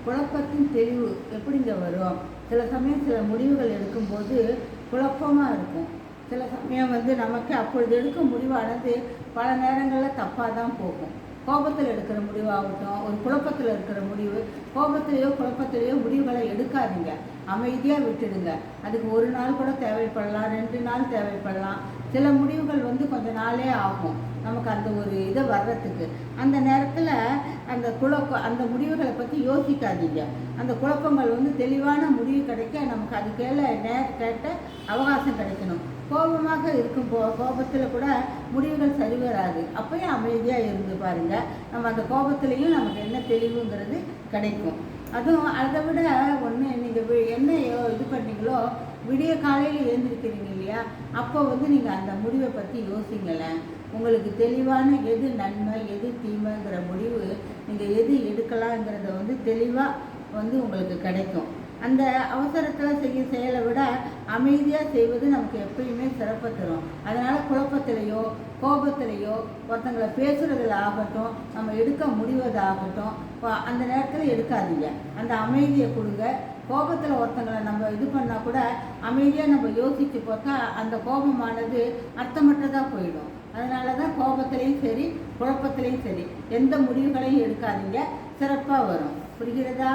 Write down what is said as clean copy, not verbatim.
குழப்பத்தின் தெளிவு எப்படிங்க வரும்? சில சமயம் சில முடிவுகள் எடுக்கும்போது குழப்பமாக இருக்கும். சில சமயம் நமக்கு அப்பொழுது எடுக்கும் முடிவானது பல நேரங்களில் தப்பாக தான் போகும். கோபத்தில் எடுக்கிற முடிவாகட்டும், ஒரு குழப்பத்தில் இருக்கிற முடிவு, கோபத்திலேயோ குழப்பத்திலேயோ முடிவுகளை எடுக்காதீங்க. அமைதியாக விட்டுடுங்க. அதுக்கு ஒரு நாள் கூட தேவைப்படலாம், 2 நாள் தேவைப்படலாம். சில முடிவுகள் கொஞ்சம் நாளே ஆகும் நமக்கு அந்த ஒரு இதை வர்றதுக்கு. அந்த நேரத்தில் அந்த முடிவுகளை பற்றி யோசிக்காதீங்க. அந்த குழப்பங்கள் தெளிவான முடிவு கிடைக்க நமக்கு அதுக்கேல கேட்ட அவகாசம் கிடைக்கணும். கோபமாக இருக்கும் கோபத்தில் கூட முடிவுகள் சரி வராது. அப்பயும் அமைதியாக இருந்து பாருங்கள். நம்ம அந்த கோபத்துலேயும் நமக்கு என்ன தெளிவுங்கிறது கிடைக்கும். அதுவும் அதை விட ஒன்று, நீங்கள் என்ன இது பண்ணீங்களோ விடிய காலையில் எழுந்திருக்கிறீங்க இல்லையா, அப்போ நீங்கள் அந்த முடிவை பற்றி யோசிங்களேன். உங்களுக்கு தெளிவான எது நன்மை எது தீமைங்கிற முடிவு நீங்கள் எது எடுக்கலாங்கிறத தெளிவாக உங்களுக்கு கிடைக்கும். அந்த அவசரத்தில் செயலை விட அமைதியாக செய்வது நமக்கு எப்பயுமே சிறப்பை தரும். அதனால் குழப்பத்திலேயோ கோபத்திலேயோ ஒருத்தங்களை பேசுகிறதுல ஆகட்டும், நம்ம எடுக்க முடிவதாகட்டும், அந்த நேரத்தில் எடுக்காதீங்க. அந்த அமைதியை கொடுங்க. கோபத்தில் ஒருத்தங்களை நம்ம இது பண்ணால் கூட அமைதியாக நம்ம யோசித்து பார்த்தா அந்த கோபமானது அர்த்தமற்றதாக போயிடும். அதனால தான் கோபத்திலையும் சரி குழப்பத்திலையும் சரி எந்த முடிவுகளையும் எடுக்காதீங்க. சிறப்பாக வரும். புரிகிறதா?